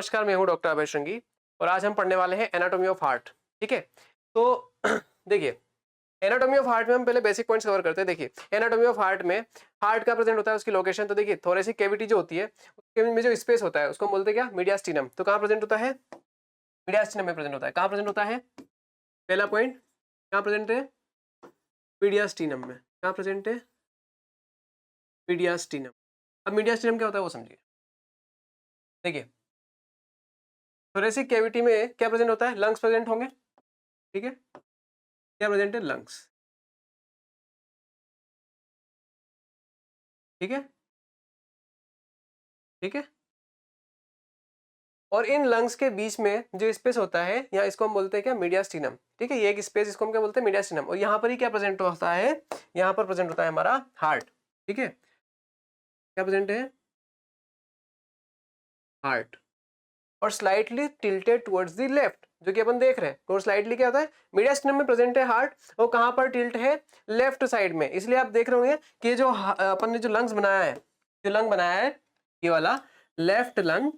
नमस्कार, मैं हूं डॉक्टर अभय श्रृंगी और आज हम पढ़ने वाले हैं एनाटॉमी ऑफ हार्ट। ठीक है, तो देखिए, एनाटॉमी ऑफ हार्ट में हम पहले बेसिक पॉइंट्स कवर करते हैं। देखिए, एनाटॉमी ऑफ हार्ट में हार्ट का प्रेजेंट होता है, उसकी लोकेशन। तो देखिए, थोरेसिक कैविटी जो होती है उसके में जो स्पेस होता है उसको हम बोलते हैं क्या, मीडियास्टिनम। तो कहाँ प्रेजेंट होता है? मीडियास्टिनम में प्रेजेंट होता है। कहाँ प्रेजेंट होता है? पहला पॉइंट, कहाँ प्रेजेंट है? मीडियास्टिनम में। कहाँ प्रेजेंट है? मीडियास्टिनम। अब मीडियास्टिनम क्या होता है वो समझिए। देखिए, थोरेसिक कैविटी में क्या प्रेजेंट होता है? लंग्स प्रेजेंट होंगे। ठीक है, क्या प्रेजेंट है? लंग्स। ठीक है, ठीक है। और इन लंग्स के बीच में जो स्पेस होता है, यहाँ इसको हम बोलते हैं क्या, मीडियास्टिनम। ठीक है, ये एक स्पेस, इसको हम क्या बोलते हैं? मीडियास्टिनम। और यहाँ पर ही क्या प्रेजेंट होता है? यहाँ पर प्रेजेंट होता है हमारा हार्ट। ठीक है, क्या प्रेजेंट है? हार्ट। और slightly tilted towards the left, जो कि अपन देख रहे हैं। और स्लाइटली क्या होता है? मीडियास्टिनम में प्रेजेंट है हार्ट, और कहाँ पर टिल्ट है? लेफ्ट साइड में। इसलिए आप देख रहे होंगे कि ये जो अपन ने जो लंग्स बनाया है, जो लंग बनाया है ये वाला left lung,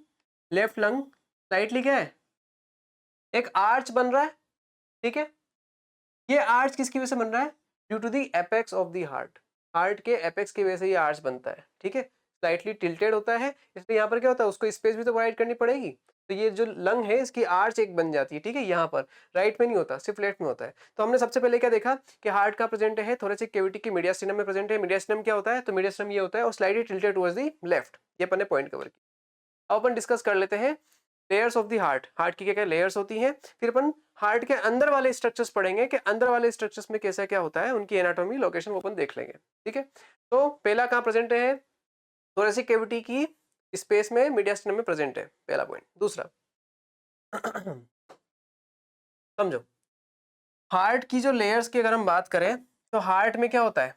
left lung slightly क्या है? एक आर्च बन रहा है। ठीक है, ये आर्च किसकी वजह से बन रहा है? Due to the apex of the heart. Heart के एपेक्स की वजह से ये आर्च बनता है। ठीक है, स्लाइटली टिल्टेड होता है, इसलिए यहाँ पर क्या होता है, उसको स्पेस भी तो प्रोवाइड करनी पड़ेगी। तो ये जो लंग है इसकी आर्च एक बन जाती है। ठीक है, यहाँ पर राइट में नहीं होता, सिर्फ लेफ्ट में होता है। तो हमने सबसे पहले क्या देखा कि हार्ट का प्रेजेंट है थोरेसिक कैविटी की मीडियास्टिनम में प्रेजेंट है। मीडियास्टिनम क्या होता है? तो मीडियास्टिनम ये होता है और slightly tilted towards the left. ये अपन ने पॉइंट कवर किया। अब अपन डिस्कस कर लेते हैं layers of the heart. Heart की क्या क्या लेयर्स होती हैं। फिर अपन हार्ट के अंदर वाले स्ट्रक्चर्स पढ़ेंगे कि अंदर वाले स्ट्रक्चर्स में कैसा क्या होता है, उनकी एनाटॉमी लोकेशन वो अपन देख लेंगे। ठीक है, तो पहला कहाँ प्रेजेंट है? थोरेसिक कैविटी की स्पेस में मीडियास्टिनम में प्रेजेंट है, पहला पॉइंट। दूसरा समझो, हार्ट की जो लेयर्स की अगर हम बात करें तो हार्ट में क्या होता है?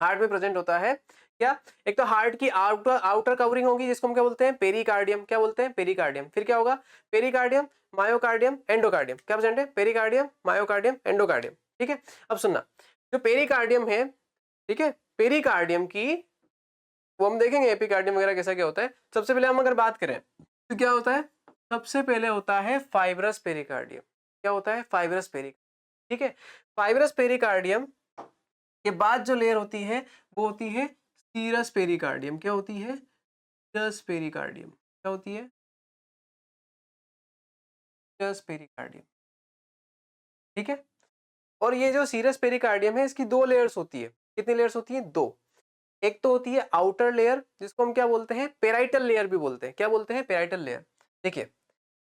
हार्ट में प्रेजेंट होता है क्या? एक तो हार्ट की आउटर आउटर कवरिंग होगी, जिसको हम क्या बोलते हैं? पेरिकार्डियम। क्या बोलते हैं? पेरिकार्डियम। फिर क्या होगा? Pericardium, myocardium, endocardium. क्या प्रेजेंट है? Pericardium, myocardium, endocardium. ठीक है, अब सुनना, जो पेरिकार्डियम है, ठीक है, पेरिकार्डियम की वो हम देखेंगे एपिकार्डियम वगैरह कैसा क्या होता है। सबसे पहले हम अगर बात करें तो क्या होता है? सबसे पहले होता है फाइब्रस पेरिकार्डियम। क्या होता है? Fibrous pericardium. ठीक है, फाइब्रस पेरिकार्डियम के बाद जो लेयर होती है वो होती है सीरस पेरिकार्डियम। क्या होती है? Serous pericardium. क्या होती है? Serous pericardium. ठीक है, और ये जो सीरस पेरिकार्डियम है इसकी दो लेयर्स होती है। कितनी लेयर्स होती है? दो। एक तो होती है आउटर लेयर, जिसको हम क्या बोलते हैं? पेराइटल लेयर भी बोलते हैं। क्या बोलते हैं? Parietal layer. देखिए,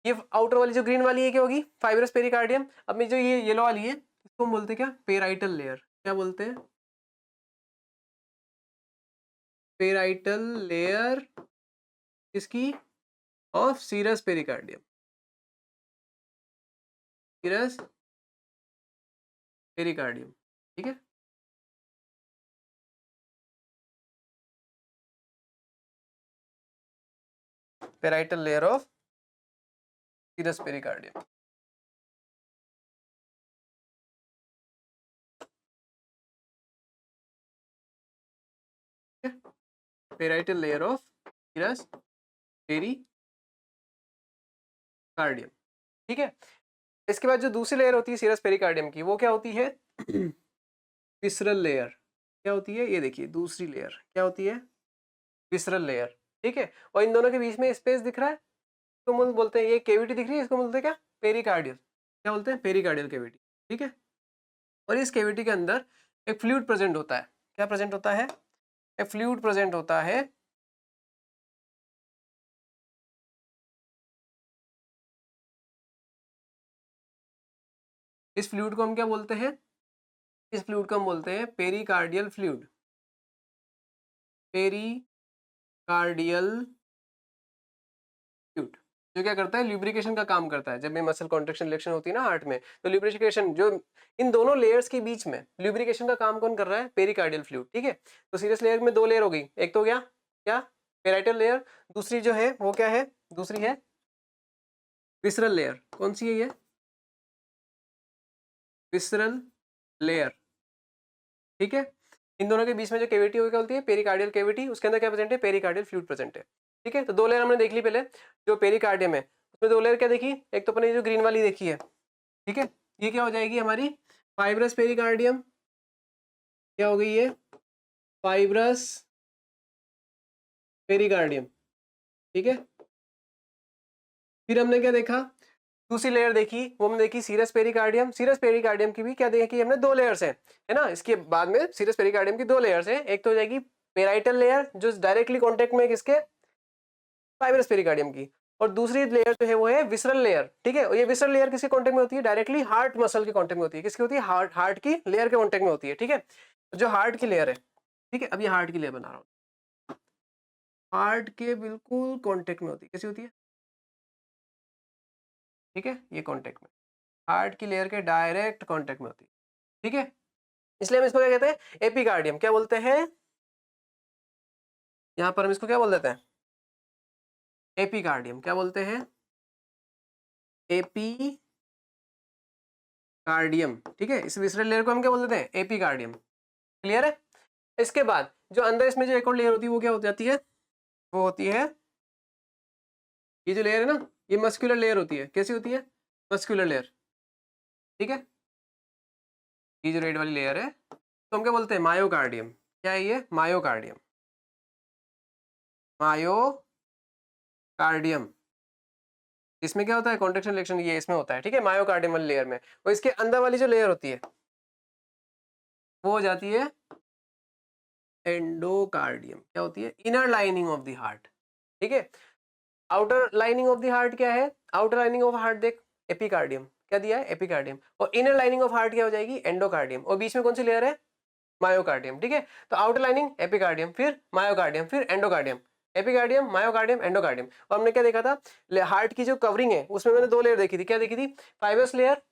ये आउटर वाली जो ग्रीन वाली है क्या होगी? Fibrous pericardium. अब में जो ये येलो वाली है इसको हम बोलते हैं क्या? Parietal layer. क्या बोलते हैं? पेराइटल लेयर किसकी? Of serous pericardium. Serous pericardium. ठीक है, parietal layer of serous pericardium. Parietal layer of serous pericardium. ठीक है, इसके बाद जो दूसरी लेयर होती है सीरस पेरिकार्डियम की, वो क्या होती है? Visceral layer. क्या होती है? ये देखिए दूसरी लेयर क्या होती है? Visceral layer. ठीक है, और इन दोनों के बीच में स्पेस दिख रहा है, इसको हम बोलते हैं, ये केविटी दिख रही है, इसको बोलते हैं क्या? पेरिकार्डियल। क्या बोलते हैं? Pericardial cavity. ठीक है, और इस केविटी के अंदर एक फ्लूइड प्रेजेंट होता है। क्या प्रेजेंट होता है? एक फ्लूइड प्रेजेंट होता है। इस फ्लूइड को हम क्या बोलते हैं? इस फ्लूइड को हम बोलते हैं पेरिकार्डियल फ्लूइड। पेरिकार्डियल फ्लूइड, जो क्या करता है? ल्यूब्रिकेशन का काम करता है। जब भी मसल कॉन्ट्रैक्शन रिलेक्शन होती है ना हार्ट में, तो ल्यूब्रिकेशन जो इन दोनों लेयर्स के बीच में ल्यूब्रिकेशन का काम कौन कर रहा है? Pericardial fluid. ठीक है, तो सीरस लेयर में दो लेयर हो गई। एक तो गया क्या? Parietal layer. दूसरी जो है वो क्या है? दूसरी है विसरल लेयर। कौन सी है ये? Visceral layer. ठीक है, इन दोनों के बीच में जो कैविटी होगी क्या बोलती है, पेरिकार्डियल कैविटी। उसके अंदर क्या प्रेजेंट है, पेरिकार्डियल फ्लूइड प्रेजेंट है। ठीक है, तो 2 लेयर हमने देख ली पहले। जो पेरिकार्डियम है उसमें 2 लेयर क्या देखी, एक तो अपने जो ग्रीन वाली देखी है, ठीक है, ये क्या हो जाएगी हमारी फाइब्रस पेरिकार्डियम। क्या हो गई ये, फाइब्रस पेरिकार्डियम। ठीक है, फिर हमने क्या देखा, दूसरी लेयर देखी, वो हमने देखी सीरस पेरिकार्डियम। सीरस पेरिकार्डियम की भी क्या देखी हमने, 2 लेयर्स है ना। इसके बाद में सीरस पेरिकार्डियम की 2 लेयर्स है, एक तो हो जाएगी पेराइटल लेयर जो डायरेक्टली कॉन्टेक्ट में है किसके, फाइब्रस पेरिकार्डियम की, और दूसरी लेयर जो है वो है विसरल लेयर। ठीक है, और ये विसरल लेयर किसके कॉन्टेक्ट में होती है, डायरेक्टली हार्ट मसल के कॉन्टेक्ट में होती है। किसकी होती है, हार्ट की लेयर के कॉन्टेक्ट में होती है। ठीक है, जो हार्ट की लेयर है, ठीक है, अब ये हार्ट की लेयर बना रहा हूँ, हार्ट के बिल्कुल कॉन्टेक्ट में होती है। कैसी होती है, ठीक है, ये कॉन्टेक्ट में, हार्ट की लेयर के डायरेक्ट कॉन्टेक्ट में होती है। ठीक है, इसलिए हम इसको क्या कहते हैं, एपिकार्डियम। क्या बोलते हैं, यहां पर हम इसको क्या बोल देते हैं, एपिकार्डियम। क्या बोलते हैं, एपिकार्डियम। ठीक है, इस विसरल लेयर को हम क्या बोल देते हैं, एपिकार्डियम। क्लियर है। इसके बाद जो अंदर इसमें जो एक और लेयर होती है वो क्या हो जाती है, वो होती है, ये जो लेयर है ना, ये मस्कुलर लेयर होती है। कैसी होती है, मस्कुलर लेयर। ठीक है, ये जो रेड वाली लेयर है तो हम क्या बोलते हैं, मायोकार्डियम। क्या है ये, मायोकार्डियम, मायोकार्डियम। इसमें क्या होता है, कॉन्ट्रैक्शन रिलेक्शन ये इसमें होता है। ठीक है, मायोकार्डियम वाली लेयर में। और इसके अंदर वाली जो लेयर होती है वो हो जाती है एंडोकार्डियम। क्या होती है, inner lining of the heart. ठीक है, outer lining of the heart क्या है, आउटर लाइनिंग ऑफ हार्ट देख, एपिकार्डियम। क्या दिया है, एपिकार्डियम। और इनर लाइनिंग ऑफ हार्ट क्या हो जाएगी, एंडोकार्डियम। और बीच में कौन सी लेयर है, मायोकार्डियम। ठीक है, तो आउटर लाइनिंग एपिकार्डियम, फिर मायोकार्डियम, फिर एंडोकार्डियम। Epicardium, myocardium, endocardium. और हमने क्या देखा था, हार्ट की जो कवरिंग है उसमें मैंने 2 लेयर देखी थी। क्या देखी थी, फाइब्रस लेयर,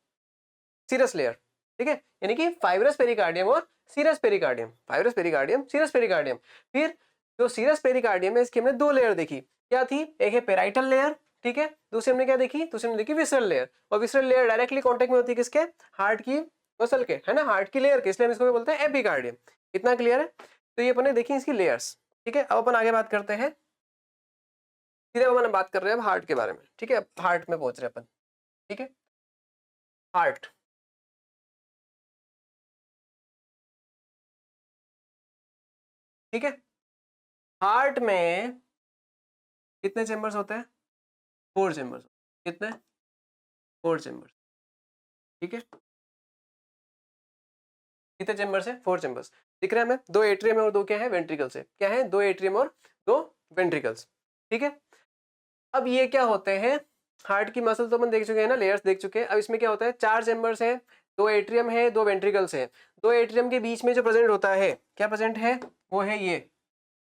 सीरस लेयर। ठीक है, यानी कि फाइब्रस पेरिकार्डियम और serous pericardium, fibrous pericardium, serous pericardium. फिर जो सीरस पेरिकार्डियम है इसकी हमने 2 लेयर देखी। क्या थी, एक है पेराइटल लेयर, ठीक है, दूसरी हमने क्या देखी, दूसरी हमने देखी विसरल लेयर। और विसरल लेयर डायरेक्टली कॉन्टेक्ट में होती है किसके, हार्ट की मसल के, है ना, हार्ट की लेयर के, इसलिए हम इसको बोलते हैं एपिकार्डियम। इतना क्लियर है। तो ये अपने देखी इसकी लेयर्स। ठीक है, अब अपन आगे बात करते हैं, सीधे अपन बात कर रहे हैं अब हार्ट के बारे में। ठीक है, अब हार्ट में पहुंच रहे हैं अपन। ठीक है, हार्ट, ठीक है, हार्ट में कितने चेंबर्स होते हैं, 4 चेंबर्स। कितने, 4 चेंबर्स। ठीक है, कितने चेंबर्स है, 4 चेंबर्स। दिख रहा है हमें, 2 एट्रियम है और 2 क्या है, वेंट्रिकल्स है। क्या है, 2 एट्रियम और 2 वेंट्रिकल्स। ठीक है, अब ये क्या होते हैं, हार्ट की मसल तो अपन देख चुके हैं ना, लेयर्स देख चुके हैं। अब इसमें क्या होता है, 4 चेंबर्स है, 2 एट्रियम है, 2 वेंट्रिकल्स है। 2 एट्रियम के बीच में जो प्रेजेंट होता है, क्या प्रेजेंट है, वो है ये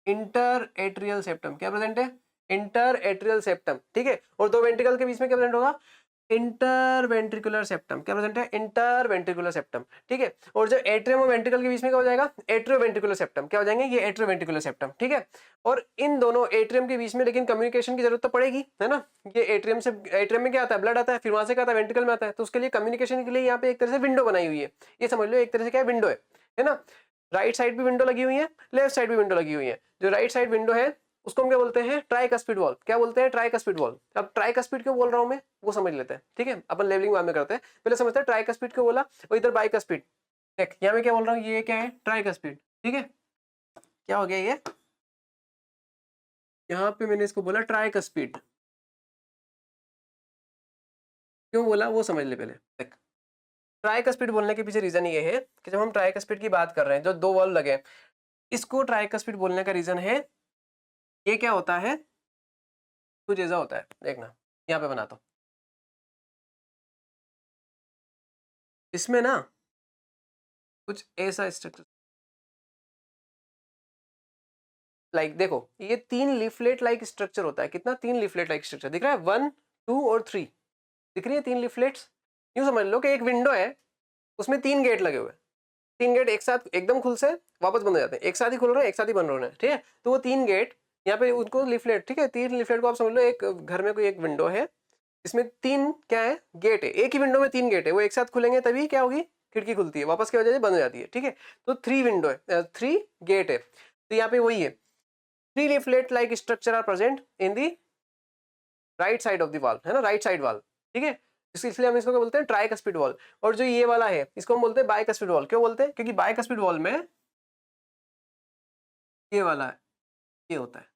इंटर एट्रियल सेप्टम। क्या प्रेजेंट है, इंटर एट्रियल सेप्टम। ठीक है, और 2 वेंट्रिकल के बीच में क्या प्रेजेंट होगा, इंटर वेंट्रिकुलर सेप्टम। क्या प्रेजेंट है, इंटर वेंट्रिकुलर सेप्टम। ठीक है, और जो एट्रियम और वेंट्रिकल के बीच में क्या हो जाएगा, एट्रियो वेंट्रिकुलर सेप्टम। क्या हो जाएंगे, ये एट्रियो वेंट्रिकुलर सेप्टम। ठीक है, और इन दोनों एट्रियम के बीच में लेकिन कम्युनिकेशन की जरूरत तो पड़ेगी, है ना। ये एट्रियम से, एट्रियम में क्या आता है, ब्लड आता है, फिर वहां से क्या आता है, वेंट्रिकल में आता है। तो उसके लिए कम्युनिकेशन के लिए यहाँ पे एक तरह से विंडो बनाई हुई है। ये समझ लो एक तरह से क्या है, विंडो है ना। राइट साइड भी विंडो लगी हुई है, लेफ्ट साइड भी विंडो लगी हुई है। जो राइट साइड विंडो है उसको हम क्या बोलते हैं, ट्राइकस्पिड वॉल्व। क्या बोलते हैं, ट्राइकस्पिड वॉल्व। अब ट्राइकस्पिड क्यों बोल रहा हूं मैं, वो समझ लेते हैं। ठीक है, अपन लेवलिंग बाद में करते हैं, पहले समझते हैं ट्राइकस्पिड क्यों बोला। और इधर बाइकस्पिड, देख यहाँ मैं क्या बोल रहा हूँ, ये क्या है, ट्राइकस्पिड। ठीक है, क्या हो गया ये, यहाँ पे मैंने इसको बोला ट्राइकस्पिड। क्यों बोला वो समझ ले पहले। देख, ट्राइकस्पिड बोलने के पीछे रीजन ये है कि जब हम ट्राइकस्पिड की बात कर रहे हैं, जो 2 वॉल्व लगे, इसको ट्राइकस्पिड बोलने का रीजन है, ये क्या होता है, कुछ ऐसा होता है, देखना यहाँ पे बनाता हूँ। इसमें ना कुछ ऐसा स्ट्रक्चर, लाइक देखो ये 3 लीफलेट लाइक स्ट्रक्चर होता है। कितना, 3 लीफलेट लाइक स्ट्रक्चर दिख रहा है, 1, 2 और 3 दिख रही है 3 लीफलेट्स। यूं समझ लो कि एक विंडो है, उसमें 3 गेट लगे हुए हैं। 3 गेट एक साथ एकदम खुल से वापस बंद हो जाते हैं, एक साथ ही खुल रहे हैं, एक साथ ही बंद हो रहे हैं। ठीक है, तो वो 3 गेट यहाँ पे उनको लीफलेट। ठीक है, 3 लीफलेट को आप समझ लो, एक घर में कोई एक विंडो है, इसमें 3 क्या है, गेट है। एक ही विंडो में 3 गेट है, वो एक साथ खुलेंगे तभी क्या होगी, खिड़की खुलती है, वापस क्या हो जाती है, बंद हो जाती है, ठीक है। तो 3 विंडो है, 3 गेट है, तो यहाँ पे वही है, 3 leaflet like structure are present in the right side of the wall, है ना, राइट साइड वॉल, ठीक है। इसलिए हम इसको क्या बोलते हैं, ट्राइकस्पिड वॉल। और जो ये वाला है इसको हम बोलते हैं बाइकस्पिड वॉल। क्यों बोलते हैं, क्योंकि बाइकस्पिड वॉल में ये वाला है, ये होता है,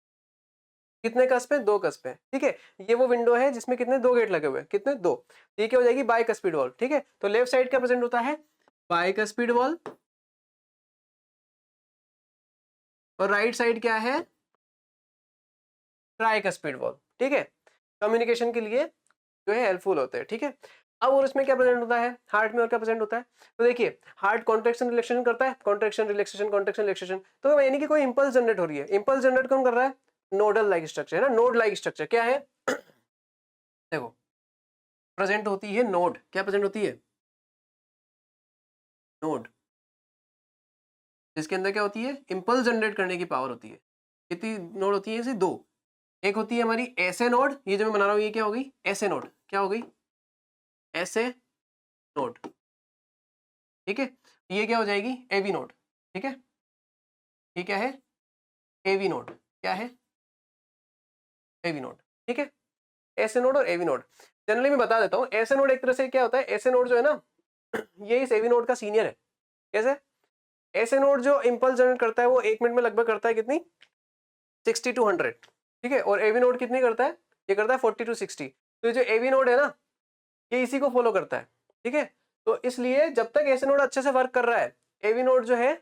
कितने कस्प है, 2 कस्प है, ठीक है। ये वो विंडो है जिसमें कितने, 2 गेट लगे हुए हैं, कितने, 2। ये क्या हो जाएगी, बाइकस्पिड वॉल, ठीक है। तो लेफ्ट साइड क्या प्रेजेंट होता है, बाइकस्पिड वॉल, और राइट साइड क्या है, ट्राइकस्पिड वॉल, ठीक है। कम्युनिकेशन के लिए जो है हेल्पफुल होते हैं, ठीक है। अब और इसमें क्या प्रेजेंट होता है, हार्ट में और क्या प्रेजेंट होता है, तो देखिए हार्ट कॉन्ट्रैक्शन रिलैक्सेशन करता है, कॉन्ट्रैक्शन रिलैक्सेशन, कॉन्ट्रैक्शन रिलैक्सेशन। तो यानी कि कोई इंपल्स जनरेट हो रही है, इंपल्स जनरेट कौन कर रहा है, नोडल लाइक स्ट्रक्चर, है ना। नोड लाइक स्ट्रक्चर क्या है, देखो प्रेजेंट होती है नोड, क्या प्रेजेंट होती है, नोड, जिसके अंदर क्या होती है, इंपल्स जनरेट करने की पावर होती है। कितनी नोड होती है, इसे 2। एक होती है हमारी ऐसे नोड, ये जो मैं बना रहा हूँ ये क्या हो गई, ऐसे नोड, क्या हो गई, ऐसे नोड, ठीक है। ये क्या हो जाएगी, एवी नोड, ठीक है। ये क्या है, एवी नोड, क्या है, एवी नोड, ठीक है। ऐसे नोड और एवी नोड जनरली मैं बता देता हूँ। ऐसे नोड एक तरह से क्या होता है, ऐसे नोड जो है ना ये इस एवी नोड का सीनियर है। कैसे, ऐसे नोड जो इंपल्स जनरेट करता है वो 1 मिनट में लगभग करता है कितनी, 60 to 100, ठीक है। और एवी नोड कितनी करता है, ये करता है 40 to 60। तो ये जो एवी नोड है ना, ये इसी को फॉलो करता है, ठीक है। तो इसलिए जब तक ऐसे नोड अच्छे से वर्क कर रहा है, एवी नोड जो है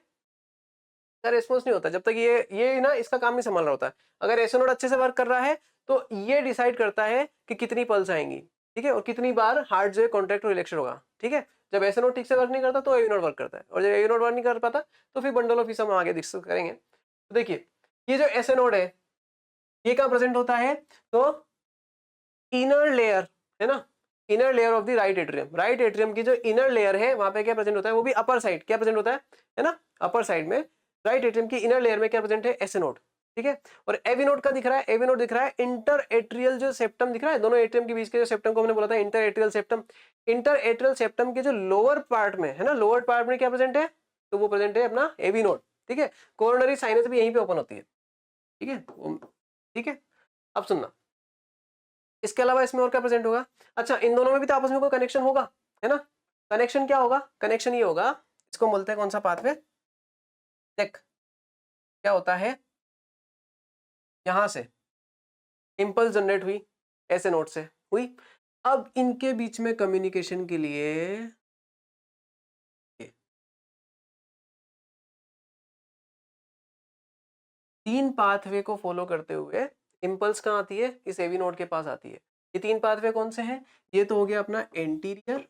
का रिस्पॉन्स नहीं होता, जब तक ये ना इसका काम नहीं संभाल रहा होता है। अगर ऐसे नोड अच्छे से वर्क कर रहा है तो ये डिसाइड करता है कि कितनी पल्स आएंगी, ठीक है, और कितनी बार हार्ट जो है कॉन्ट्रैक्ट और रिलैक्स होगा, ठीक है। जब ऐसे नोड ठीक से वर्क नहीं करता तो एवी नोड वर्क करता है, और जब एवी नोड वर्क नहीं कर पाता तो फिर बंडल ऑफ पीस हम आगे डिस्कस करेंगे। तो देखिए ये जो ऐसे नोड है ये कहाँ प्रेजेंट होता है, तो इनर लेयर, है ना, inner layer of the right atrium. Right atrium की जो इनर लेयर है वहां पे क्या प्रेजेंट होता है, वो भी अपर साइड क्या प्रेजेंट होता है ना, अपर साइड में राइट एट्रियम की इनर लेयर में क्या प्रेजेंट है, एसे नोड, ठीक है। और एवी नोड का दिख रहा है, एवी नोड दिख रहा है इंटर एट्रियल जो सेप्टम दिख रहा है, दोनों एट्रियम के बीच के जो सेप्टम को हमने बोला था inter atrial septum. Inter atrial septum के जो लोअर पार्ट में है ना, लोअर पार्ट में क्या प्रेजेंट है, तो वो प्रेजेंट है अपना एवी नोड, ठीक है। कोरोनरी साइनस भी यहीं पे ओपन होती है, ठीक है, ठीक है। अब सुनना, इसके अलावा इसमें और क्या प्रेजेंट होगा, अच्छा इन दोनों में भी तो आपस में कोई कनेक्शन होगा, है ना। कनेक्शन क्या होगा, कनेक्शन ये होगा, इसको बोलते हैं कौन सा पाथवे, देख क्या होता है, यहां से इंपल्स जनरेट हुई, ऐसे नोड से हुई। अब इनके बीच में कम्युनिकेशन के लिए तीन पाथवे को फॉलो करते हुए इंपल्स कहाँ आती है, इस एवी नोड के पास आती है। ये तीन पाथवे कौन से हैं, ये तो हो गया अपना एंटीरियर,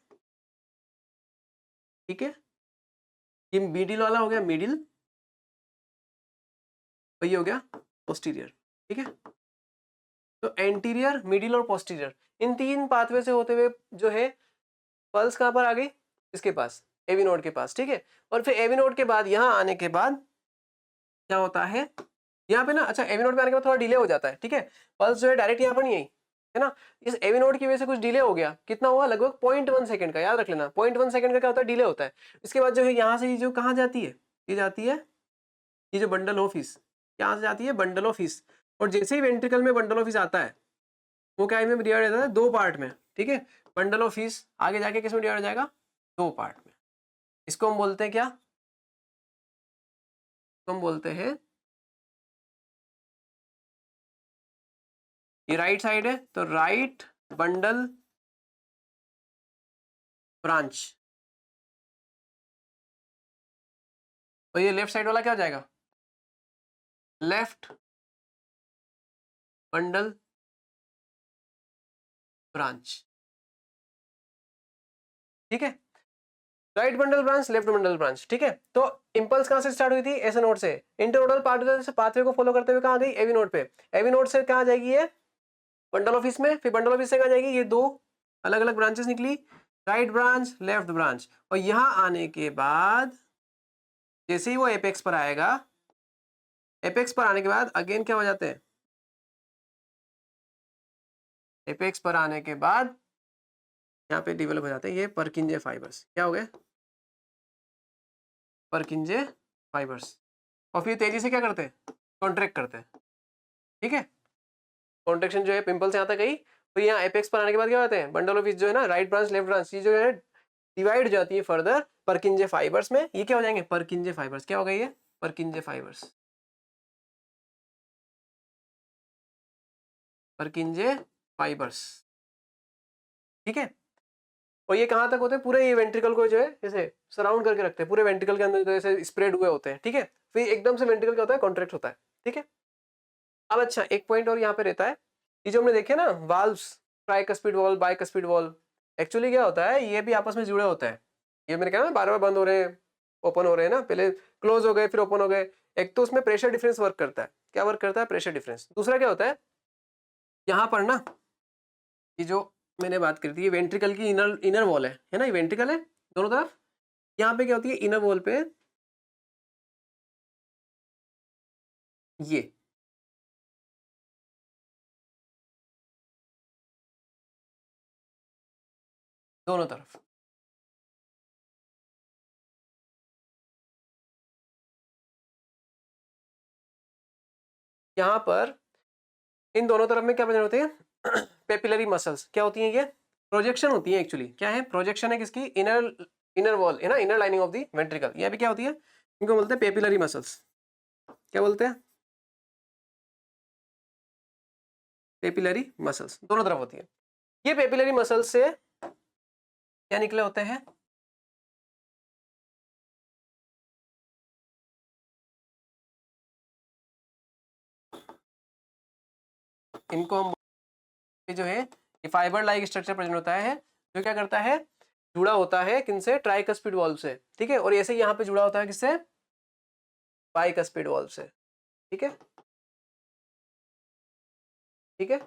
ठीक है, ये मिडिल वाला हो गया मिडिल, और ये हो गया पोस्टीरियर, ठीक है। तो एंटीरियर, मिडिल और पोस्टीरियर, इन तीन पाथवे से होते हुए जो है पल्स कहां पर आ गई, इसके पास, एवी नोड के पास, ठीक है। और फिर एवी नोड के बाद यहां आने के बाद क्या होता है, यहाँ पे ना, अच्छा एवी नोड पे आने के बाद थोड़ा डिले हो जाता है, ठीक है। पल्स जो है डायरेक्ट यहाँ पर नहीं आई, है ना। इस एवी नोड की वजह से कुछ डिले हो गया, कितना हुआ, लगभग 0.1 सेकंड का, याद रख लेना 0.1 सेकंड का क्या होता है, डिले होता है। इसके बाद जो है यहाँ से जो कहाँ जाती है, ये जाती है, ये जो बंडल ऑफ हिस, यहाँ से जाती है बंडल ऑफ हिस। और जैसे ही वेंट्रिकल में बंडल ऑफ हिस आता है वो क्या में डिवाइड होता है, 2 पार्ट में, ठीक है। बंडल ऑफ हिस आगे जाके किस में डिवाइड हो जाएगा, 2 पार्ट में। इसको हम बोलते हैं क्या, तो हम बोलते हैं, ये राइट साइड है तो राइट बंडल ब्रांच, और ये लेफ्ट साइड वाला क्या हो जाएगा, लेफ्ट बंडल ब्रांच, ठीक है। Right bundle branch, left bundle branch, ठीक है। तो इंपल्स कहां से स्टार्ट हुई थी, ऐसे नोड से, इंटरनोडल पाथवे को फॉलो करते हुए कहां गई, एवी नोड पे। एवी नोड से कहां जाएगी ये, बंडल ऑफिस में, फिर बंडल ऑफिस से कहां जाएगी, ये 2 अलग अलग ब्रांचेस निकली, राइट ब्रांच, लेफ्ट ब्रांच। और यहां आने के बाद जैसे ही वो एपेक्स पर आएगा, एपेक्स पर आने के बाद अगेन क्या हो जाते हैं, एपेक्स पर आने के बाद यहाँ पे डेवलप हो जाते हैं ये पर्किंजे फाइबर्स, क्या हो गए, परकिंजे फाइबर्स, और फिर तेजी से क्या करते हैं, कॉन्ट्रैक्ट करते हैं, ठीक है। कॉन्ट्रेक्शन जो है पिंपल से यहाँ तक गई, तो यहाँ एपेक्स पर आने के बाद क्या होते हैं, बंडल ऑफ फिश जो है ना, राइट ब्रांच लेफ्ट ब्रांच, ये जो है डिवाइड हो जाती है फर्दर परकिंजे फाइबर्स में। ये क्या हो जाएंगे, परकिंजे फाइबर्स। क्या हो गई है, परकिंजे फाइबर्स, परकिंजे फाइबर्स, ठीक है। और ये कहाँ तक होते हैं, पूरे ये वेंट्रिकल को जो है जैसे सराउंड करके रखते हैं, पूरे वेंट्रिकल के अंदर जैसे स्प्रेड हुए होते हैं, ठीक है। फिर एकदम से वेंट्रिकल क्या होता है, कॉन्ट्रैक्ट होता है, ठीक है। अब अच्छा एक पॉइंट और यहाँ पे रहता है, ये जो हमने देखे ना valves, tricuspid valve, bicuspid valve, actually क्या होता है, ये भी आपस में जुड़े होते हैं। ये मैंने कहा ना बार बार बंद हो रहे हैं, ओपन हो रहे हैं ना, पहले क्लोज हो गए फिर ओपन हो गए। एक तो उसमें प्रेशर डिफरेंस वर्क करता है, क्या वर्क करता है, प्रेशर डिफरेंस। दूसरा क्या होता है, यहाँ पर ना ये जो मैंने बात करी थी, ये वेंट्रिकल की इनर इनर वॉल है ना, ये वेंट्रिकल है दोनों तरफ। यहाँ पे क्या होती है, इनर वॉल पे ये दोनों तरफ, यहाँ पर इन दोनों तरफ में क्या प्रेजेंट होते हैं, पेपिलरी मसल्स। क्या होती हैं, ये प्रोजेक्शन होती है एक्चुअली। क्या है, प्रोजेक्शन है किसकी, इनर इनर वॉल है ना, inner lining of the ventricle. ये भी क्या होती है, इनको बोलते हैं पेपिलरी मसल्स। क्या बोलते हैं, पेपिलरी मसल्स, दोनों तरफ होती है। ये पेपिलरी मसल्स से क्या निकले होते हैं, इनको हम जो है ये फाइबर लाइक स्ट्रक्चर प्रेजेंट होता है, जो क्या करता है, जुड़ा होता है किनसे, ट्राइकस्पिड वाल्व से, ठीक है। और ऐसे यहाँ पे जुड़ा होता है किससे, बाइकस्पिड वाल्व से, ठीक है, ठीक है।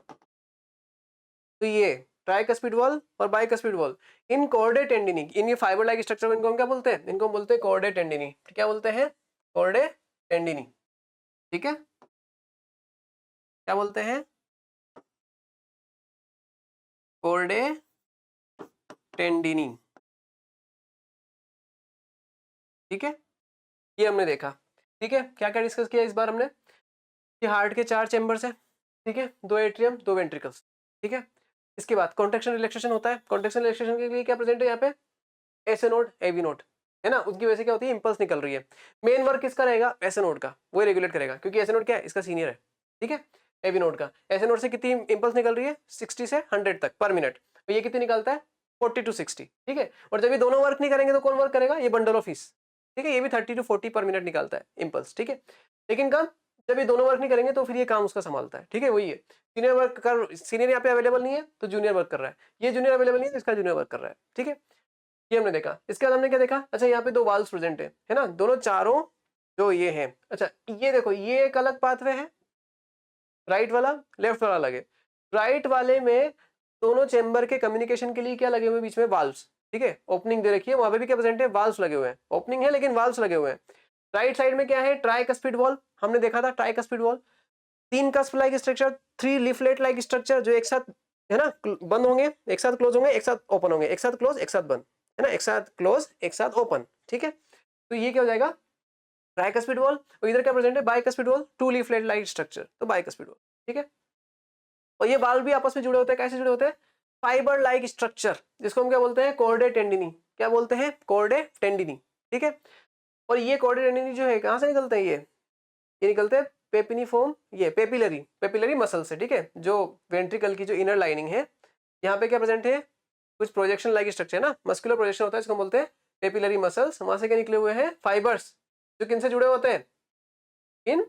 तो ये ट्राइकस्पिड वाल्व और बाइकस्पिड वाल्व इन कॉर्डे टेंडिनी, इन ये फाइबर लाइक स्ट्रक्चर को इनको हम क्या बोलते हैं, इनको हम बोलते हैं कॉर्डे टेंडिनी। क्या बोलते हैं, कॉर्डे टेंडिनी, ठीक है। क्या बोलते हैं, कॉर्डे टेंडिनी, ठीक है। ये हमने देखा, ठीक है। क्या क्या डिस्कस किया इस बार हमने, कि हार्ट के 4 चैम्बर्स है, ठीक है, 2 एट्रियम 2 वेंट्रिकल्स, ठीक है। इसके बाद कॉन्ट्रैक्शन रिलैक्सेशन होता है। कॉन्ट्रैक्शन रिलैक्सेशन के लिए क्या प्रेजेंट है यहाँ पे, एस नोड एवी नोड, है ना, उसकी वजह से क्या होती है, इंपल्स निकल रही है। मेन वर्क किसका रहेगा, एस नोड का, वो रेगुलेट करेगा, क्योंकि एस नोड क्या है, इसका सीनियर है, ठीक है। एवी नोड का, एस नोड से कितनी इंपल्स निकल रही है, 60 से 100 तक पर मिनट, तो ये कितनी निकलता है, 40 to 60, ठीक है। और जब ये दोनों वर्क नहीं करेंगे तो कौन वर्क करेगा, ये बंडल ऑफ फिश, ठीक है, ये भी 30 to 40 पर मिनट निकालता है इंपल्स, ठीक है। लेकिन कब, जब ये दोनों वर्क नहीं करेंगे तो फिर ये काम उसका संभालता है, ठीक है। वही है, सीनियर वर्क कर, सीनियर यहाँ पे अवेलेबल नहीं है तो जूनियर वर्क कर रहा है, ये जूनियर अवेलेबल नहीं है तो इसका जूनियर वर्क कर रहा है, ठीक है। ये हमने देखा। इसके बाद हमने क्या देखा, अच्छा यहाँ पे 2 वाल्व्स प्रेजेंट है ना, दोनों चारों जो ये है। अच्छा ये देखो, ये एक अलग पाथवे है, राइट वाला लेफ्ट वाला अलग है। राइट वाले में दोनों चेंबर के कम्युनिकेशन के लिए क्या लगे हुए बीच में, वाल्व्स, ठीक है। ओपनिंग दे रखी है, वहां पे भी क्या प्रेजेंट है, वाल्व्स लगे हुए हैं, ओपनिंग है लेकिन वाल्व्स लगे हुए हैं। राइट साइड में क्या है, ट्राइकस्पिड वाल्व, हमने देखा था tricuspid valve, 3 cusp like structure, 3 leaflet like structure, जो एक साथ है ना बंद होंगे, एक साथ क्लोज होंगे, एक साथ ओपन होंगे, एक साथ क्लोज एक साथ बंद, है ना, एक साथ क्लोज एक साथ ओपन, ठीक है। तो ये क्या हो जाएगा, ट्राइकस्पिड वॉल। और इधर क्या प्रेजेंट है, bicuspid valve, 2 leaflet like structure, तो बाइकस्पिड वॉल, ठीक है। और ये वाल्व भी आपस में जुड़े होते हैं, कैसे जुड़े होते हैं, फाइबर लाइक स्ट्रक्चर, जिसको हम क्या बोलते हैं, कॉर्डे टेंडिनी। क्या बोलते हैं, कॉर्डे टेंडिनी, ठीक है। और ये कॉर्डे टेंडिनी जो है कहां से निकलते हैं, ये निकलते हैं पेपिनिफॉर्म, ये पेपिलरी पेपिलरी मसल से, ठीक है। जो वेंट्रिकल की जो इनर लाइनिंग है, यहाँ पे क्या प्रेजेंट है, कुछ प्रोजेक्शन लाइक स्ट्रक्चर है ना, मस्कुलर प्रोजेक्शन होता है, इसको बोलते हैं पेपिलरी मसल्स। वहां से क्या निकले हुए हैं, फाइबर्स, जो किन से जुड़े होते हैं, इन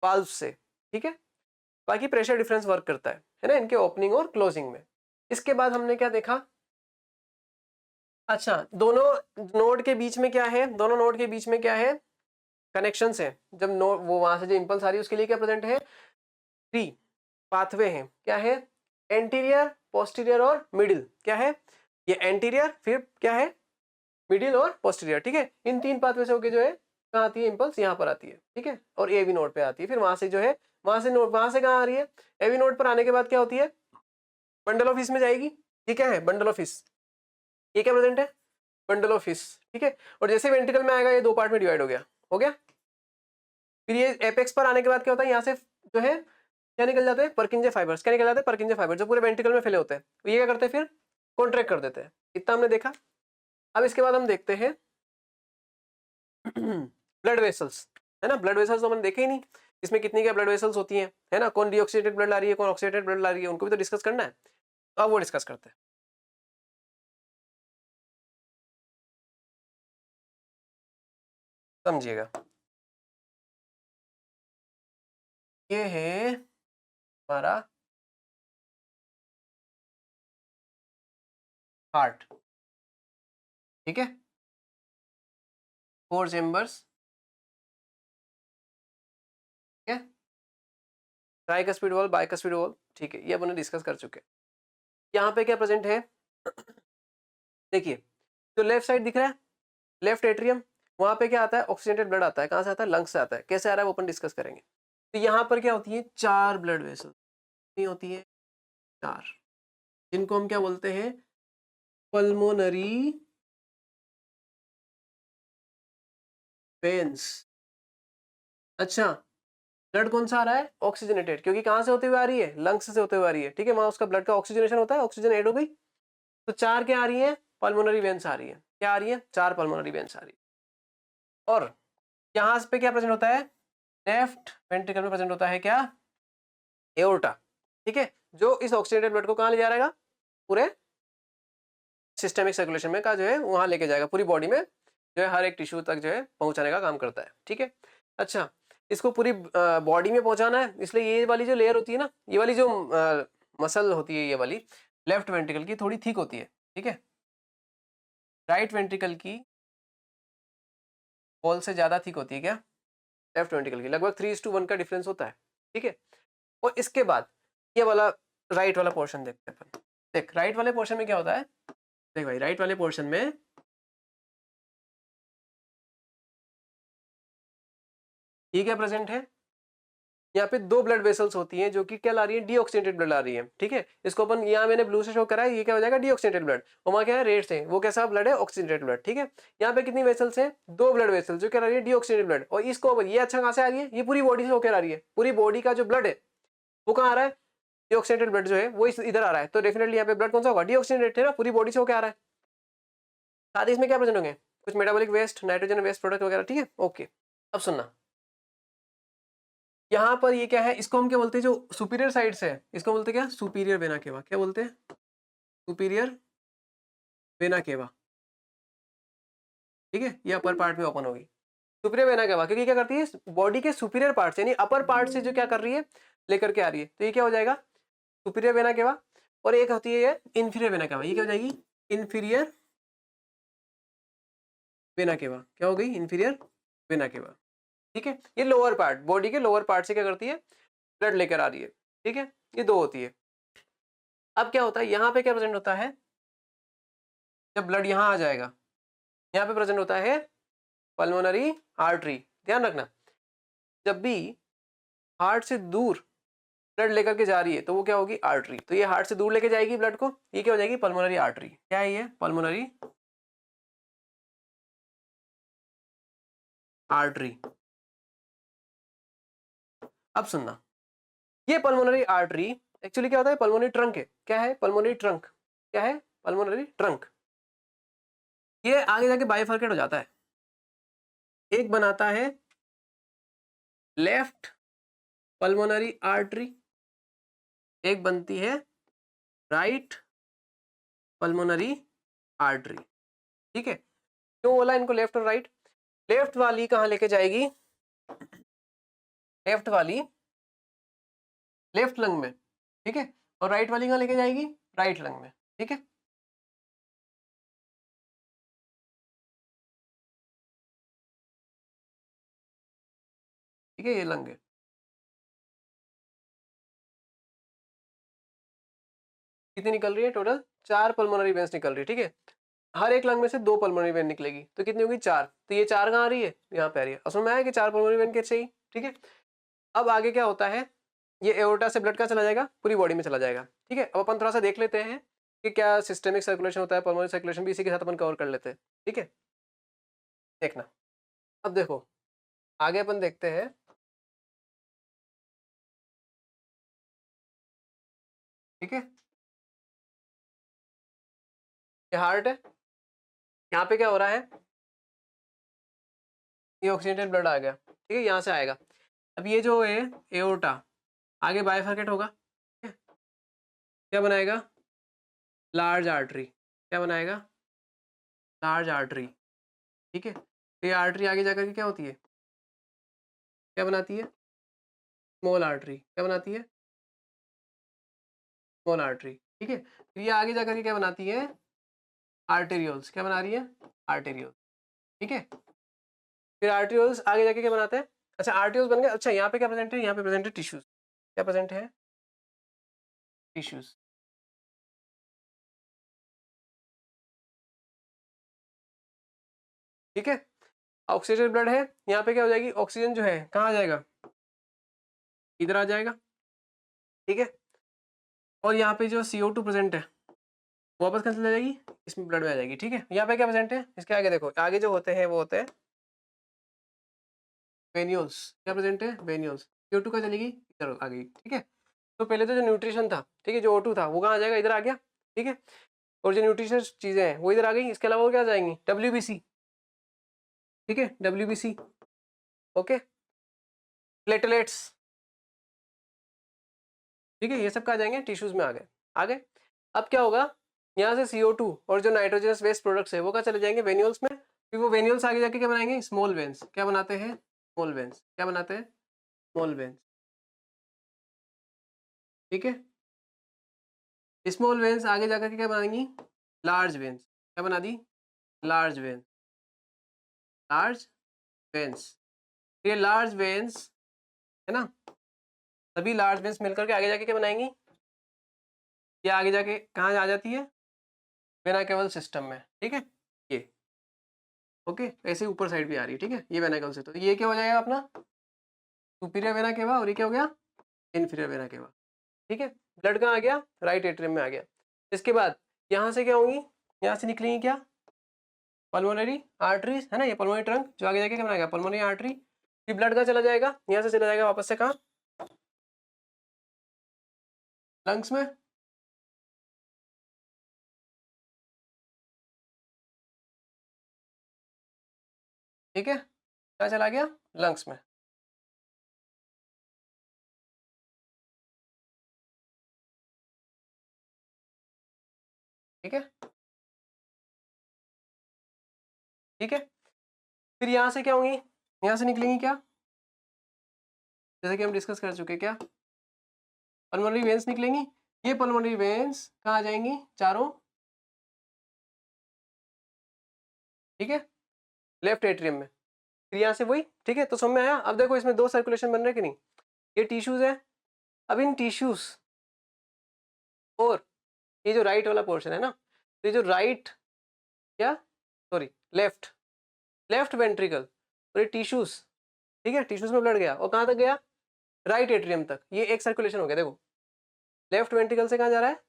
वाल्व से, ठीक है। बाकी प्रेशर डिफरेंस वर्क करता है ना, इनके ओपनिंग और क्लोजिंग में। इसके बाद हमने क्या देखा, अच्छा दोनों नोड के बीच में क्या है, दोनों नोड के बीच में क्या है, कनेक्शन है। जब नोड वो वहां से जो इंपल्स आ रही है उसके लिए क्या प्रेजेंट है, 3 पाथवे हैं। क्या है, एंटीरियर, पोस्टीरियर और मिडिल। क्या है, ये एंटीरियर, फिर क्या है, मिडिल और पोस्टीरियर, ठीक है। इन 3 पाथवे से होके जो है कहाँ आती है, इंपल्स यहाँ पर आती है, ठीक है। और एवी नोड पे आती है, फिर वहां से जो है वहां से कहाँ आ रही है, एवी नोड पर आने के बाद क्या होती है, बंडल ऑफ फिश में जाएगी। ये क्या है, बंडल ऑफ फिश, ये क्या प्रेजेंट है, बंडल ऑफ फिश, ठीक है। और जैसे वेंट्रिकल में आएगा ये दो पार्ट में डिवाइड हो गया। फिर ये एपेक्स पर आने के बाद क्या होता है, यहाँ से जो है क्या निकल जाते हैं, परकिंजे फाइबर्स। क्या निकल जाते हैं, परकिंजे फाइबर, जो पूरे वेंट्रिकल में फैले होते हैं। ये क्या करते हैं, फिर कॉन्ट्रैक्ट कर देते हैं। इतना हमने देखा। अब इसके बाद हम देखते हैं ब्लड वेसल्स, है ना। ब्लड वेसल्स तो हमने देखे ही नहीं, इसमें कितनी क्या ब्लड वेसल्स होती हैं, है ना। कौन डीऑक्सीडेटेड ब्लड ला रही है, कौन ऑक्सीडेटेड ब्लड ला रही है, उनको भी तो डिस्कस करना है। तो अब वो डिस्कस करते हैं। समझिएगा, ये है हमारा हार्ट, ठीक है। 4 चेम्बर्स, ठीक है। ट्राइकस्पिड वॉल, बाइकस्पिड वॉल, ठीक है, ये अपन डिस्कस कर चुके हैं। यहाँ पे क्या प्रेजेंट है, देखिए जो लेफ्ट साइड दिख रहा है, लेफ्ट एट्रियम, वहां पे क्या आता है, ऑक्सीजनेटेड ब्लड आता है। कहाँ से आता है, लंग्स से आता है। कैसे आ रहा है वो अपन डिस्कस करेंगे। तो यहाँ पर क्या होती है, 4 ब्लड वेसल होती है, 4, जिनको हम क्या बोलते हैं, पल्मोनरी वेन्स। अच्छा, ब्लड कौन सा आ रहा है, ऑक्सीजनेटेड, क्योंकि कहाँ से होते हुए आ रही है, लंग्स से होते हुए आ रही है, ठीक है। वहां उसका ब्लड का ऑक्सीजनेशन होता है, ऑक्सीजन ऐड हो गई, तो 4 क्या आ रही है, पल्मोनरी वेन्स आ रही है। क्या आ रही है, 4 पल्मोनरी वेन्स आ रही है। और यहाँ पे क्या प्रेजेंट होता है, लेफ्ट वेंट्रिकल में प्रेजेंट होता है क्या, एओर्टा, ठीक है, जो इस ऑक्सीजनेटेड ब्लड को कहाँ ले जा रहेगा, पूरे सिस्टमिक सर्कुलेशन में का जो है वहां लेके जाएगा, पूरी बॉडी में जो है हर एक टिश्यू तक जो है पहुंचाने का काम करता है, ठीक है। अच्छा, इसको पूरी बॉडी में पहुंचाना है, इसलिए ये वाली जो लेयर होती है ना, ये वाली जो मसल होती है, ये वाली लेफ्ट वेंट्रिकल की थोड़ी थिक होती है, ठीक है। राइट वेंट्रिकल की वॉल से ज्यादा थिक होती है, क्या, लेफ्ट वेंट्रिकल की लगभग 3:1 का डिफरेंस होता है, ठीक है। और इसके बाद ये वाला राइट वाला पोर्शन देखते हैं अपन। देख राइट वाले पोर्शन में क्या होता है, देख भाई राइट वाले पोर्शन में ये क्या प्रेजेंट है, यहाँ पे 2 ब्लड वेसल्स होती हैं जो कि क्या ला रही है, डीऑक्सीडेटेड ब्लड ला रही है, ठीक है। इसको अपन यहाँ मैंने ब्लू से शो करा है, ये क्या हो जाएगा, डीऑक्सीडेटेड ब्लड। और वहाँ क्या है, रेड से, वो कैसा ब्लड है, ऑक्सीडेटेड ब्लड, ठीक है। यहाँ पे कितनी वेसल्स हैं, 2 ब्लड वेसल्स, जो क्या ला रही है, डीऑक्सीडेटेड ब्लड। और इसको ये अच्छा कहाँ से आ रही है, ये पूरी बॉडी से होकर आ रही है। पूरी बॉडी का जो ब्लड है वो कहाँ आ रहा है, डीऑक्सीडेटेड ब्लड जो है वो इधर आ रहा है। तो डेफिनेटली यहाँ पे ब्लड कौन सा होगा, डीऑक्सीडेटेड है ना, पूरी बॉडी से होकर आ रहा है। साथ ही इसमें क्या प्रेजेंट होंगे, कुछ metabolic waste, nitrogen waste product वगैरह, ठीक है, ओके। अब सुनना, यहाँ पर ये क्या है, इसको हम क्या बोलते हैं, जो सुपीरियर साइड से है इसको बोलते हैं क्या, सुपीरियर वेना केवा। क्या बोलते हैं, सुपीरियर वेना केवा, ठीक है। ये अपर पार्ट में ओपन होगी सुपीरियर वेना केवा, क्योंकि क्या करती है, बॉडी के सुपीरियर पार्ट से यानी अपर पार्ट से जो क्या कर रही है, लेकर के आ रही है। तो ये क्या हो जाएगा, सुपीरियर वेना केवा। और एक होती है ये इंफीरियर वेना केवा, ये क्या हो जाएगी, इंफीरियर वेना केवा। क्या हो गई, इंफीरियर वेना केवा, ठीक है। ये लोअर पार्ट, बॉडी के लोअर पार्ट से क्या करती है, ब्लड लेकर आ रही है, ठीक है। ये 2 होती है। अब क्या होता है, यहाँ पे क्या प्रेजेंट होता है, जब ब्लड यहाँ आ जाएगा, यहाँ पे प्रेजेंट होता है पल्मोनरी आर्टरी। ध्यान रखना, जब भी हार्ट से दूर ब्लड लेकर के जा रही है तो वो क्या होगी, आर्टरी। तो ये हार्ट से दूर लेके जाएगी ब्लड को, ये क्या हो जाएगी, पल्मोनरी आर्टरी। क्या है ये, पल्मोनरी आर्टरी। अब सुनना, ये पल्मोनरी आर्टरी एक्चुअली क्या होता है, पल्मोनरी ट्रंक है। क्या है, पल्मोनरी ट्रंक। क्या है, पल्मोनरी ट्रंक। ये आगे जाके बाइफर्केट हो जाता है, एक बनाता है लेफ्ट पल्मोनरी आर्टरी, एक बनती है राइट पल्मोनरी आर्टरी, ठीक है। क्यों बोला इनको लेफ्ट और राइट, लेफ्ट वाली कहाँ लेके जाएगी, लेफ्ट वाली लेफ्ट लंग में, ठीक है। और राइट वाली कहाँ लेके जाएगी, राइट लंग में, ठीक है। ठीक है, ये लंग है। कितनी निकल रही है टोटल, 4 पल्मोनरी वेन्स निकल रही है, ठीक है। हर एक लंग में से 2 पल्मोनरी वेन निकलेगी, तो कितनी होगी, 4। तो ये 4 कहाँ आ रही है, यहाँ पे आ रही है। असम में आया कि 4 पल्मोनरी वेन कैसे ही, ठीक है। अब आगे क्या होता है, ये एओर्टा से ब्लड का चला जाएगा, पूरी बॉडी में चला जाएगा, ठीक है। अब अपन थोड़ा सा देख लेते हैं कि क्या सिस्टेमिक सर्कुलेशन होता है, पल्मोनरी सर्कुलेशन भी इसी के साथ अपन कवर कर लेते हैं। ठीक है, देखना। अब देखो आगे अपन देखते हैं। ठीक है, ये हार्ट है, यहाँ पे क्या हो रहा है, ये ऑक्सीजनेटेड ब्लड आ गया। ठीक है, यहाँ से आएगा। अब ये जो है एओर्टा आगे बाइफरकेट होगा। ठीक है, क्या बनाएगा, लार्ज आर्टरी। क्या बनाएगा, लार्ज आर्टरी। ठीक है, तो ये आर्टरी आगे जाकर के क्या होती है, क्या बनाती है, स्मॉल आर्टरी। क्या बनाती है, स्मॉल आर्टरी। ठीक है, तो ये आगे जाकर के क्या बनाती है, आर्टेरियोल्स। क्या बना रही है, आर्टेरियोल। ठीक है, फिर आर्टेरियोल्स आगे जाके क्या बनाते हैं, अच्छा आर्टेरियोल्स बन गए। अच्छा यहाँ पे क्या प्रेजेंट है, यहाँ पे प्रेजेंट है टिश्यूज। क्या प्रेजेंट है, टिश्यूज। ठीक है, ऑक्सीजन ब्लड है, यहाँ पे क्या हो जाएगी, ऑक्सीजन जो है कहाँ आ जाएगा, इधर आ जाएगा। ठीक है, और यहाँ पे जो CO2 प्रेजेंट है वापस कहाँ चली जाएगी, इसमें ब्लड में आ जाएगी। ठीक है, यहाँ पे क्या प्रेजेंट है, इसके आगे देखो, आगे जो होते हैं वो होते हैं वेन्यूल्स। क्या प्रेजेंट है, वेन्यूल्स। CO2 का चलेगी, इधर आ गई। ठीक है, तो पहले तो जो न्यूट्रिशन था, ठीक है, जो O2 था वो कहाँ आ जाएगा, इधर आ गया। ठीक है, और जो न्यूट्रिशनस चीजें हैं वो इधर आ गई। इसके अलावा वो क्या आ जाएंगी, WBC। ठीक है, WBC। Okay, platelets. ठीक है, ये सब कहाँ जाएंगे, टिश्यूज में आ गए। आगे अब क्या होगा, यहाँ से CO2 और जो नाइट्रोजनस वेस्ट प्रोडक्ट्स है वो क्या चले जाएंगे, वेन्यूल्स में। फिर वो वेन्यूल्स आगे जाके क्या बनाएंगे, स्मॉल वेन्स। क्या बनाते हैं, स्मॉल वेन्स। क्या बनाते हैं, स्मॉल वेन्स। ठीक है, स्मॉल वेन्स आगे जाकर के क्या बनाएंगी, लार्ज वेन्स। क्या बना दी, लार्ज वेन्स, लार्ज वेन्स। ये लार्ज वेन्स है ना, सभी लार्ज वेन्स मिलकर के आगे जाके क्या बनाएंगी, ये आगे जाके कहाँ आ जाती है, वेना केवल सिस्टम में। ठीक है, ये ओके, ऐसे ऊपर साइड भी आ रही है। ठीक है, ये वेना केवल से, तो ये क्या हो जाएगा अपना सुपीरियर वेना केवा, और ये क्या हो गया, इन्फीरियर वेना केवा। ठीक है, ब्लड कहाँ आ गया, राइट एट्रियम में आ गया। इसके बाद यहाँ से क्या होंगी, यहाँ से निकलेंगी क्या, पल्मोनरी आर्टरीज है ना, ये पल्मोनरी ट्रंक जो आगे जाके क्या बनाएगा, पल्मोनरी आर्टरी। फिर ब्लड कहाँ चला जाएगा, यहाँ से चला जाएगा वापस से कहाँ, लंग्स में। ठीक है, कहाँ चला गया, लंग्स में। ठीक है, ठीक है, फिर यहाँ से क्या होंगी, यहाँ से निकलेंगी क्या, जैसे कि हम डिस्कस कर चुके, क्या पल्मोनरी वेन्स निकलेंगी। ये पल्मोनरी वेन्स कहाँ आ जाएंगी, चारों। ठीक है, लेफ्ट एट्रियम में। फिर यहाँ से वही। ठीक है, तो समझ में आया। अब देखो इसमें दो सर्कुलेशन बन रहे कि नहीं, ये टिश्यूज है। अब इन टिश्यूज और ये जो राइट वाला पोर्शन है ना, तो ये जो राइट, क्या सॉरी, लेफ्ट, लेफ्ट वेंट्रिकल और ये टिश्यूज। ठीक है, टिश्यूज में ब्लड गया और कहाँ तक गया, राइट एट्रियम तक। ये एक सर्कुलेशन हो गया। देखो लेफ्ट वेंट्रिकल से कहाँ जा रहा है,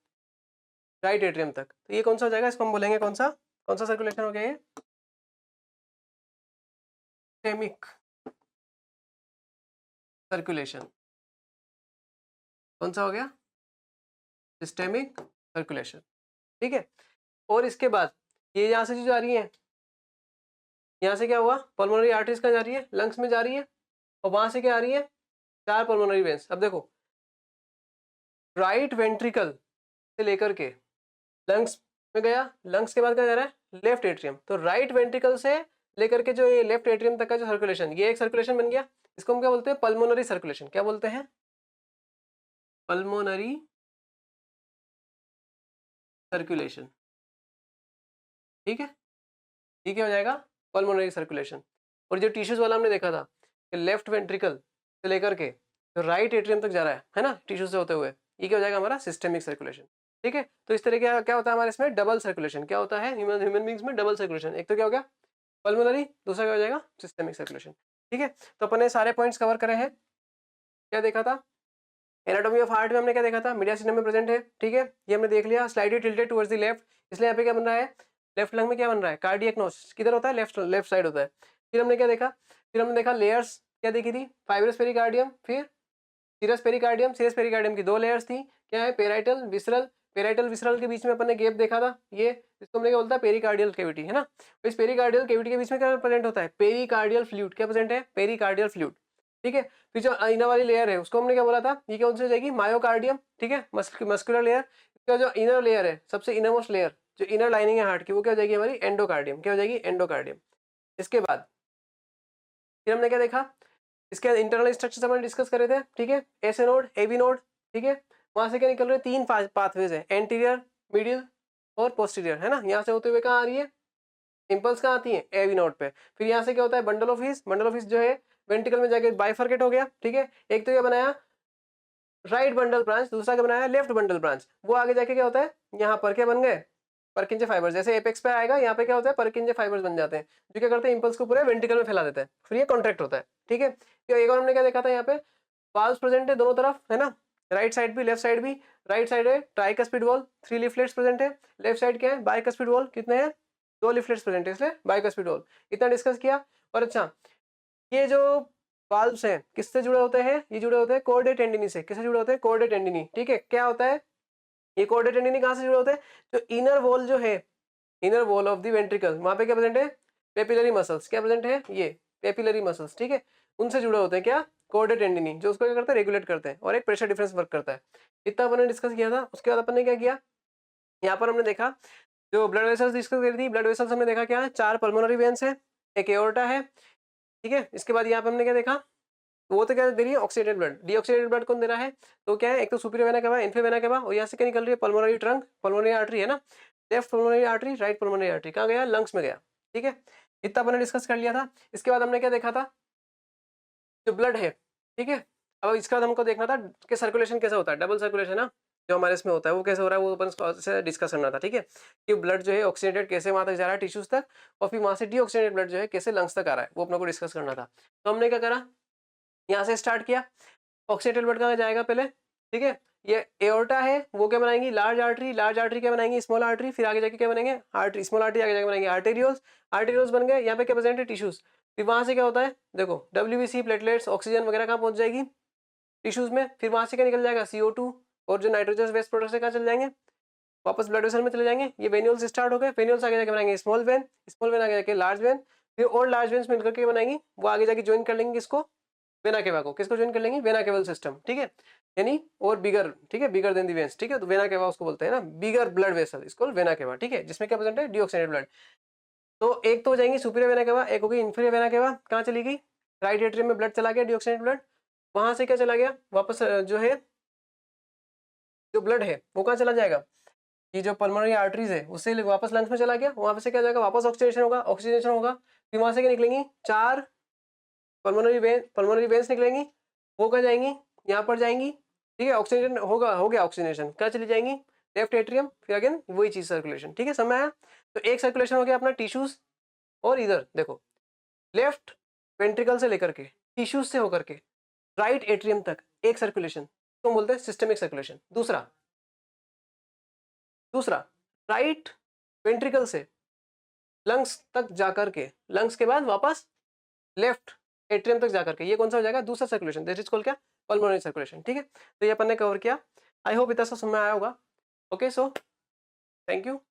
राइट एट्रियम तक। तो ये कौन सा हो जाएगा, इसको हम बोलेंगे कौन सा सर्कुलेशन हो गया, ये सिस्टेमिक सर्कुलेशन। कौन सा हो गया, सिस्टेमिक सर्कुलेशन। ठीक है, और इसके बाद ये यहाँ से जो जा रही है, यहाँ से क्या हुआ, पल्मोनरी आर्टरीज कहाँ जा रही है, लंग्स में जा रही है, और वहां से क्या आ रही है, चार पल्मोनरी वेन्स। अब देखो राइट वेंट्रिकल से लेकर के लंग्स में गया, लंग्स के बाद क्या जा रहा है, लेफ्ट एट्रियम। तो राइट वेंट्रिकल से लेकर के जो ये लेफ्ट एट्रियम तक का जो सर्कुलेशन, ये एक सर्कुलेशन बन गया। इसको हम क्या बोलते हैं, पल्मोनरी सर्कुलेशन। क्या बोलते हैं, पल्मोनरी सर्कुलेशन। ठीक है, ये क्या हो जाएगा, पल्मोनरी सर्कुलेशन। और जो टिश्यूज वाला हमने देखा था कि लेफ्ट वेंट्रिकल से लेकर के तो राइट एट्रियम तक जा रहा है ना, टिश्यू से होते हुए, ये क्या हो जाएगा हमारा सिस्टेमिक सर्कुलेशन। ठीक है, तो इस तरह का क्या होता है हमारे इसमें, डबल सर्कुलेशन। क्या होता है ह्यूमन बींग्स में डबल सर्कुलेशन, एक तो क्या हो गया पल्मोनरी, दूसरा क्या हो जाएगा सिस्टेमिक सर्कुलेशन। ठीक है, तो अपन ने सारे पॉइंट्स कवर करे हैं। क्या देखा था, एनाटॉमी ऑफ हार्ट में हमने क्या देखा था, मीडियम में प्रेजेंट है, ठीक है, ये हमने देख लिया। Slightly tilted towards the left, इसलिए यहाँ पे क्या बन रहा है, लेफ्ट लंग में क्या बन रहा है, कार्डियक नोज किधर होता है, लेफ्ट साइड होता है। फिर हमने क्या देखा, फिर हमने देखा लेयर्स क्या देखी थी, फाइब्रस पेरिकार्डियम, फिर सीरस पेरिकार्डियम। सीरस पेरिकार्डियम की 2 लेयर्स थी, क्या है, पेराइटल विसरल। पेराइटल विसरल के बीच में अपन ने गैप देखा था, ये इसको हमने क्या बोलता है, पेरिकार्डियल कैविटी, है ना। तो इस पेरिकार्डियल कैविटी के बीच में क्या प्रेजेंट होता है, पेरिकार्डियल फ्लूइड, क्या प्रेजेंट है, पेरिकार्डियल फ्लूइड, ठीक है। फिर जो इनर वाली लेयर है उसको हमने क्या बोला था, ये कौन सी हो जाएगी, मायोकार्डियम, ठीक है, मस्कुलर लेयर। इसका जो इनर लेयर है, सबसे इनरमोस्ट लेयर जो इनर लाइनिंग है हार्ट की, वो क्या हो जाएगी हमारी, एंडोकार्डियम, क्या हो जाएगी, एंडोकार्डियम। इसके बाद फिर हमने क्या देखा, इसके इंटरनल स्ट्रक्चर हमने डिस्कस करे थे, ठीक है, एस नोड, एवी नोड, ठीक है। वहां से क्या निकल रहे, 3 पाथवेज है, एंटीरियर, मिडिल और पोस्टीरियर, है ना। यहाँ से होते हुए कहाँ आ रही है, इंपल्स कहाँ आती है, एवी नोड पे। फिर यहाँ से क्या होता है, bundle of his, bundle of his जो है वेंट्रिकल में जाके बाइफर्केट हो गया, ठीक है। एक तो ये बनाया राइट बंडल ब्रांच, दूसरा क्या बनाया, लेफ्ट बंडल ब्रांच। वो आगे जाके क्या होता है, यहाँ पर क्या बन गए, परकिंजे फाइबर, जैसे एपेक्स पे आएगा यहाँ पे क्या होता है, परकिंजे फाइबर्स बन जाते हैं, जो क्या करते हैं, इंपल्स को पूरे वेंट्रिकल में फैला देते हैं, फिर ये कॉन्ट्रैक्ट होता है, ठीक है। तो एक और हमने क्या देखा था, यहाँ पे वाल्व्स प्रेजेंट है दोनों तरफ, है ना, राइट साइड भी लेफ्ट साइड भी। राइट साइड है ट्राइकस्पिड वॉल, 3 लिफलेट्स प्रेजेंट है। लेफ्ट साइड क्या है, बाइकस्पिड वॉल, कितने हैं, 2 लिफलेट्स प्रेजेंट है, इसलिए बाइकस्पिड वॉल। इतना डिस्कस किया। और अच्छा, ये जो वाल्व्स हैं किससे जुड़े होते हैं, ये जुड़े होते हैं कोर्डे टेंडिनी से। किससे जुड़े होते हैं, कोर्डे टेंडिनी, ठीक है। क्या होता है ये कोर्डे टेंडिनी, कहाँ से जुड़े होते हैं, जो इनर वॉल जो है, inner wall of the ventricle, वहां पे क्या प्रेजेंट है, पेपिलरी मसल्स, क्या प्रेजेंट है, ये पेपिलरी मसल्स, ठीक है। उनसे जुड़े होते हैं क्या, कोर्डे टेंडिनी, जो उसको क्या करते हैं, रेगुलेट करते हैं, और एक प्रेशर डिफरेंस वर्क करता है। इतना अपन ने डिस्कस किया था। उसके बाद अपन ने क्या किया, यहाँ पर हमने देखा जो ब्लड वेसल्स डिस्कस करी थी, ब्लड वेसल्स हमने देखा क्या है, 4 पल्मोनरी वेन्स है, एक एओर्टा है, ठीक है। इसके बाद यहाँ पे हमने क्या देखा, वो तो क्या दे रही है, ऑक्सीडेटेड ब्लड। डीऑक्सीडेटेड ब्लड कौन दे रहा है, तो क्या है, एक तो superior vena cava, inferior vena cava, और यहाँ से क्या निकल रही है, पल्मोनरी ट्रंक, पल्मोनरी आर्टरी, है ना। Left pulmonary artery, right pulmonary artery, कहाँ गया, लंग्स में गया, ठीक है। इतना अपने डिस्कस कर लिया था। इसके बाद हमने क्या देखा था, जो ब्लड है, ठीक है। अब इसका बाद हमको देखना था कि सर्कुलेशन कैसा होता है, डबल सर्कुलेशन ना जो हमारे इसमें होता है, वो कैसे हो रहा है, वो अपन से डिस्कस करना था, ठीक है। कि ब्लड जो है ऑक्सीडेटेड कैसे वहां तक जा रहा है, टिश्यूज तक, और फिर वहां से डीऑक्सीडेटेड ब्लड जो है कैसे लंग्स तक आ रहा है, वो अपने को डिस्कस करना था। तो हमने क्या करा, यहाँ से स्टार्ट किया। ऑक्सीडेटेड ब्लड कहाँ जाएगा पहले, ठीक है। ये एओर्टा है, वो क्या बनाएंगी, लार्ज आर्टरी, लार्ज आर्टरी क्या बनाएंगी, स्मॉल आर्टरी, फिर आगे जाके क्या बनेंगे, आर्टरी, स्मॉल आर्टरी आगे जाके बनाएंगे आर्टेरियोल्स, आर्टेरियोल्स बन गए। यहाँ पे क्या प्रेजेंट है, टिश्यूज। फिर वहां से क्या होता है, देखो डब्ल्यूबीसी, प्लेटलेट्स, ऑक्सीजन वगैरह कहाँ पहुंच जाएगी, टिश्यूज में। फिर वहां से क्या निकल जाएगा, CO2, और जो नाइट्रोजन वेस्ट प्रोडक्ट है कहाँ चले जाएंगे, वापस ब्लड वेसल में चले जाएंगे। ये वेन्यूल्स स्टार्ट हो गए, वेन्यूल्स आगे जाके बनाएंगे स्मॉल वेन, स्मॉल वेन आगे जाके लार्ज वेन, फिर और लार्ज वेन्स मिलकर के बनाएंगी, वो आगे जाके ज्वाइन कर लेंगे किसको, वेना केवा को। किसको ज्वाइन कर लेंगे, वेना केवल सिस्टम, ठीक है, यानी और बिगर, ठीक है, बिगर देन दी वेन्स, ठीक है। तो वेना केवा उसको बोलते हैं ना, बिगर ब्लड वेसल, इसको वेना केवा, ठीक है, जिसमें क्या प्रेजेंट है, डीऑक्सीडेटेड ब्लड। तो एक तो हो जाएंगी सुपीरियर वेना केवा, एक होगी इन्फीरियर वेना केवा। कहाँ चली गई, राइट एट्रियम में ब्लड चला गया, डीऑक्सीडेटेड ब्लड। वहां से क्या चला गया वापस, जो है जो ब्लड है वो कहाँ चला जाएगा, ये जो पल्मोनरी आर्टरीज है उससे वापस लंग्स में चला गया, वहां से क्या जाएगा, वापस ऑक्सीडेशन होगा, ऑक्सीडेशन होगा। फिर वहां से क्या निकलेंगी, 4 पल्मोनरी वेन्स निकलेंगी, वो कहाँ जाएंगी, यहाँ पर जाएंगी, ठीक है। ऑक्सीजन होगा, हो गया ऑक्सीजनेशन, कहाँ चली जाएंगी, लेफ्ट एट्रियम, फिर अगेन वही चीज सर्कुलेशन, ठीक है, समझ आया। तो एक सर्कुलेशन हो गया अपना टिश्यूज, और इधर देखो लेफ्ट वेंट्रिकल से लेकर के टिश्यूज से होकर के राइट एट्रियम तक एक सर्कुलेशन, तो बोलते हैं सिस्टमिक सर्कुलेशन। दूसरा दूसरा राइट वेंट्रिकल से लंग्स तक जाकर के, लंग्स के बाद वापस लेफ्ट एट्रियम तक जाकर के, ये कौन सा हो जाएगा, दूसरा सर्कुलेशन, दिस इज कॉल्ड क्या, पल्मोनरी सर्कुलेशन, ठीक है। तो ये अपन ने कवर किया। आई होप इतना सा समझ में आया होगा। Okay, so thank you.